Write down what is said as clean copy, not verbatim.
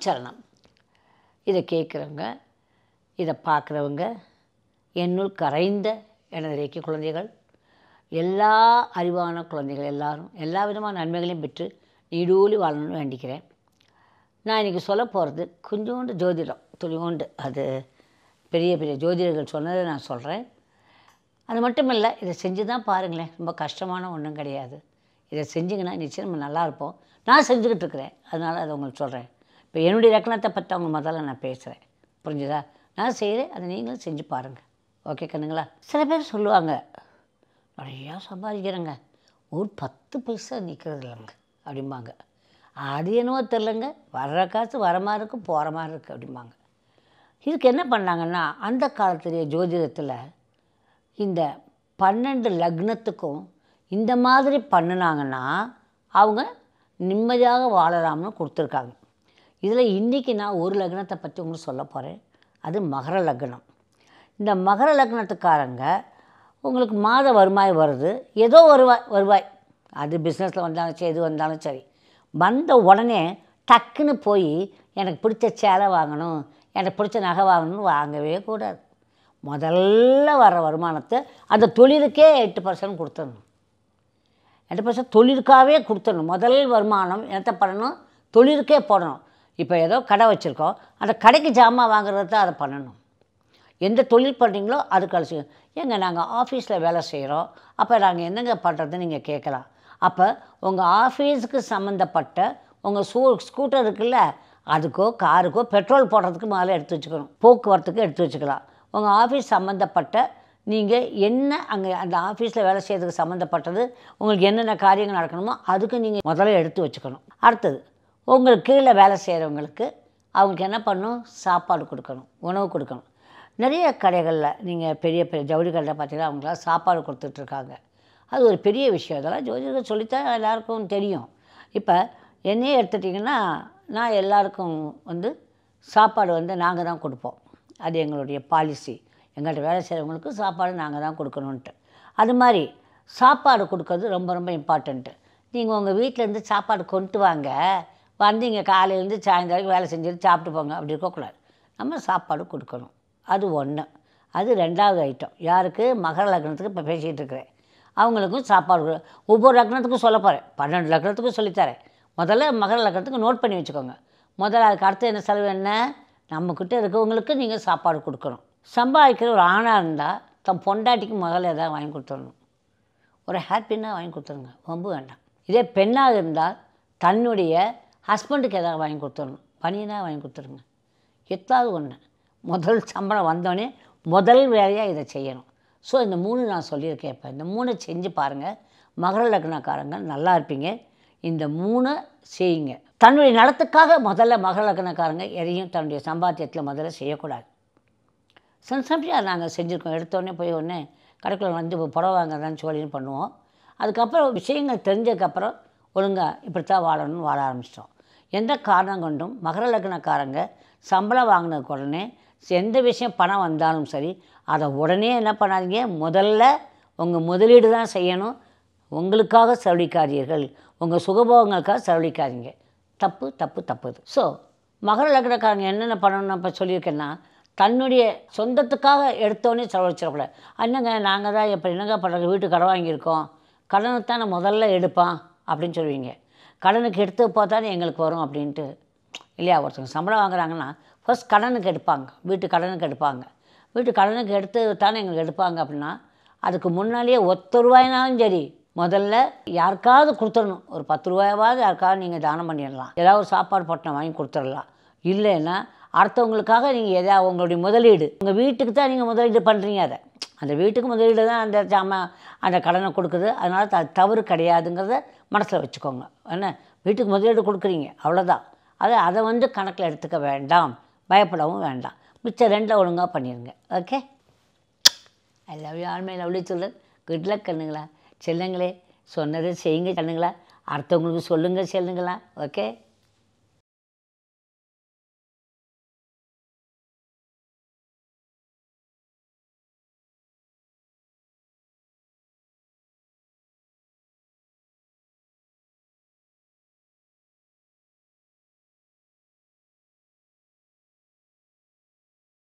சரணம். இதை கேட்குறவங்க, இதை பார்க்குறவங்க, என்னுள் கரைந்த எனது ரேக்கி குழந்தைகள், எல்லா அறிவான குழந்தைகள் எல்லாரும் எல்லா விதமான நன்மைகளையும் பெற்று நீடூழி வாழணும்னு வேண்டிக்கிறேன். நான் இன்றைக்கி சொல்ல போகிறது கொஞ்சோண்டு ஜோதிடம், துளியோண்டு. அது பெரிய பெரிய ஜோதிடர்கள் சொன்னதை நான் சொல்கிறேன். அது மட்டும் இல்லை, இதை செஞ்சு தான் பாருங்களேன். ரொம்ப கஷ்டமான ஒன்றும் கிடையாது. இதை செஞ்சிங்கன்னா நிச்சயம் நம்ம நல்லாயிருப்போம். நான் செஞ்சுக்கிட்டு இருக்கிறேன், அதனால் அதை உங்களுக்கு சொல்கிறேன். இப்போ என்னுடைய லக்னத்தை பற்றி அவங்க முதல்ல நான் பேசுகிறேன், புரிஞ்சுதா? நான் செய்கிறேன், அதை நீங்களும் செஞ்சு பாருங்கள். ஓகே கண்ணுங்களா? சில பேர் சொல்லுவாங்க, நிறையா சம்பாதிக்கிறேங்க, ஒரு 10 பைசா நிற்கிறது இல்லைங்க அப்படிம்பாங்க. அது என்னவோ தெரிலங்க, வர்ற காசு வர மாதிரி இருக்குது, போகிற மாதிரி இருக்குது அப்படிம்பாங்க. இதுக்கு என்ன பண்ணாங்கன்னா, அந்த காலத்துலேயே ஜோதிடத்தில் இந்த 12 லக்னத்துக்கும் இந்த மாதிரி பண்ணினாங்கன்னா அவங்க நிம்மதியாக வாழலாம்னு கொடுத்துருக்காங்க. இதில் இன்றைக்கி நான் ஒரு லக்னத்தை பற்றி உங்களுக்கு சொல்ல போகிறேன். அது மகர லக்னம். இந்த மகர லக்னத்துக்காரங்க உங்களுக்கு மாத வருவாய் வருது, ஏதோ வருவாய், அது பிஸ்னஸில் வந்தாலும் சரி, எது வந்தாலும் சரி, வந்த உடனே டக்குன்னு போய் எனக்கு பிடிச்ச சேலை வாங்கணும், எனக்கு பிடிச்ச நகை வாங்கணும்னு வாங்கவே கூடாது. முதல்ல வர வருமானத்தை அந்த தொழிலுக்கே 8% கொடுத்துடணும். 8% தொழிலுக்காகவே கொடுத்துடணும். முதல் வருமானம் என்னத்தை பண்ணணும்? தொழிலுக்கே போடணும். இப்போ ஏதோ கடை வச்சுருக்கோம், அந்த கடைக்கு ஜாமான் வாங்குறது தான் அதை பண்ணணும். எந்த தொழில் பண்ணுறீங்களோ அதுக்கு அழைச்சி. ஏங்க நாங்கள் ஆஃபீஸில் வேலை செய்கிறோம், அப்போ நாங்கள் என்னங்க பண்ணுறதுன்னு நீங்கள் கேட்கலாம். அப்போ உங்கள் ஆஃபீஸுக்கு சம்மந்தப்பட்ட உங்கள் ஸ்கூட்டர் இருக்குல்ல, அதுக்கோ காருக்கோ பெட்ரோல் போடுறதுக்கு முதல்ல எடுத்து வச்சுக்கணும், போக்குவரத்துக்கு எடுத்து வச்சுக்கலாம். உங்கள் ஆஃபீஸ் சம்மந்தப்பட்ட நீங்கள் என்ன அங்கே அந்த ஆஃபீஸில் வேலை செய்கிறதுக்கு சம்மந்தப்பட்டது, உங்களுக்கு என்னென்ன காரியங்கள் நடக்கணுமோ அதுக்கு நீங்கள் முதல்ல எடுத்து வச்சுக்கணும். அடுத்தது, உங்களுக்கு கீழே வேலை செய்கிறவங்களுக்கு அவங்களுக்கு என்ன பண்ணணும்? சாப்பாடு கொடுக்கணும், உணவு கொடுக்கணும். நிறைய கடைகளில் நீங்கள் பெரிய பெரிய ஜவுளி கடையில் பார்த்தீங்கன்னா அவங்களாம் சாப்பாடு கொடுத்துட்ருக்காங்க. அது ஒரு பெரிய விஷயம். அதெல்லாம் ஜோதிடர் சொல்லித்தான் எல்லாருக்கும் தெரியும். இப்போ என்னையே எடுத்துட்டிங்கன்னா, நான் எல்லாருக்கும் சாப்பாடு நாங்கள் தான் கொடுப்போம். அது எங்களுடைய பாலிசி. எங்கள்கிட்ட வேலை செய்கிறவங்களுக்கு சாப்பாடு நாங்கள் தான் கொடுக்கணுன்ட்டு. அது மாதிரி சாப்பாடு கொடுக்கறது ரொம்ப ரொம்ப இம்பார்ட்டண்ட்டு. நீங்கள் உங்கள் வீட்டிலேருந்து சாப்பாடு கொண்டு வாங்க, இங்கே காலையிலேருந்து சாயந்தரம் வரைக்கும் வேலை செஞ்சுட்டு சாப்பிட்டு போங்க, அப்படி இருக்கக்கூடாது. நம்ம சாப்பாடு கொடுக்கணும். அது ஒன்று. அது 2வது ஐட்டம். யாருக்கு? மகர லக்னத்துக்கு இப்போ பேசிகிட்டு இருக்கிறேன். அவங்களுக்கும் சாப்பாடு ஒவ்வொரு லக்னத்துக்கும் சொல்ல போகிறேன். 12 லக்னத்துக்கும் சொல்லித்தரேன். முதல்ல மகர லக்னத்துக்கு நோட் பண்ணி வச்சுக்கோங்க. முதல்ல அதுக்கு அடுத்து என்ன செலவு என்ன? நம்மக்கிட்ட இருக்கவங்களுக்கு நீங்கள் சாப்பாடு கொடுக்கணும். சம்பாதிக்கிற ஒரு ஆணாக இருந்தால் தன் பொண்டாட்டிக்கு முதல்ல எதாவது வாங்கி கொடுத்துடணும். ஒரு ஹேப்பின்னா வாங்கி கொடுத்துருங்க, வம்பு வேண்டாம். இதே பெண்ணாக இருந்தால் தன்னுடைய ஹஸ்பண்டுக்கு எதாவது வாங்கி கொடுத்துடணும், பனியனாக வாங்கி கொடுத்துருங்க. எதாவது ஒன்று. முதல் சம்பளம் வந்தோடனே முதல் வேலையாக இதை செய்யணும். ஸோ இந்த 3 நான் சொல்லியிருக்கேன். இப்போ இந்த 3 செஞ்சு பாருங்கள், மகர லக்னக்காரங்க நல்லா இருப்பீங்க. இந்த 3 செய்யுங்க. தன்னுடைய நலத்துக்காக முதல்ல மகர லக்னக்காரங்க எதையும் தன்னுடைய சம்பாத்தியத்தில் முதல்ல செய்யக்கூடாது. சம்டைம்ஸ் நாங்கள் செஞ்சுருக்கோம். எடுத்தோடனே போய் ஒன்று கடைக்குள்ளே புடவை வாங்குறதான்னு சொல்லின்னு பண்ணுவோம். அதுக்கப்புறம் விஷயங்கள் தெரிஞ்சதுக்கப்புறம் ஒழுங்காக இப்படித்தான் வாழணும்னு வாழ ஆரம்பிச்சிட்டோம். எந்த காரணம் கொண்டும் மகர லக்னக்காரங்க சம்பளம் வாங்கினதுக்கு உடனே எந்த விஷயம் பணம் வந்தாலும் சரி, அதை உடனே என்ன பண்ணாதீங்க, முதல்ல உங்கள் முதலீடு தான் செய்யணும். உங்களுக்காக செலவழிக்காதீர்கள், உங்கள் சுகபோகங்களுக்காக செலவழிக்காதீங்க. தப்பு தப்பு தப்புது. ஸோ மகர லக்னக்காரங்க என்னென்ன பண்ணணும்னு இப்போ சொல்லியிருக்கேன்னா, தன்னுடைய சொந்தத்துக்காக எடுத்தோடனே செலவழிச்சிடக்கூடாது. என்னங்க நாங்கள் தான் இப்போ என்னங்க பண்ணுறது, வீட்டு கடன் வாங்கியிருக்கோம், கடனுக்கு தான் நான் முதல்ல எடுப்பான் அப்படின்னு சொல்லுவீங்க. கடனுக்கு எடுத்து போத்தானே எங்களுக்கு வரும் அப்படின்ட்டு இல்லையா? ஒருத்தவங்க சம்பளம் வாங்குறாங்கன்னா ஃபஸ்ட் கடனுக்கு எடுப்பாங்க, வீட்டு கடனுக்கு எடுப்பாங்க. வீட்டு கடனுக்கு எடுத்து தானே எங்களுக்கு எடுப்பாங்க. அப்படின்னா அதுக்கு முன்னாலேயே ₹1 சரி, முதல்ல யாருக்காவது கொடுத்துடணும். ஒரு ₹10 யாருக்காவது நீங்கள் தானம் பண்ணிடலாம், ஏதாவது ஒரு சாப்பாடு பொட்டணம் வாங்கி கொடுத்துடலாம். இல்லைன்னா அடுத்தவங்களுக்காக நீங்கள் எதாவது உங்களுடைய முதலீடு, உங்கள் வீட்டுக்கு தான் நீங்கள் முதலீடு பண்ணுறீங்க. அதை அந்த வீட்டுக்கு முதலீடு தான் அந்த கடனை கொடுக்குது. அதனால் அது தவறு கிடையாதுங்கிறத மனசில் வச்சுக்கோங்க. என்ன, வீட்டுக்கு முதலீடு கொடுக்குறீங்க, அவ்வளோதான். அதை கணக்கில் எடுத்துக்க வேண்டாம், பயப்படவும் வேண்டாம். மிச்சம் 2 ஒழுங்காக பண்ணிடுங்க. Okay, I love you all my lovely children. Good luck கண்ணுங்களா, செல்லுங்களே. சொன்னதை செய்யுங்க கண்ணுங்களா, அடுத்தவங்களுக்கு சொல்லுங்கள் செல்லுங்களா. ஓகே.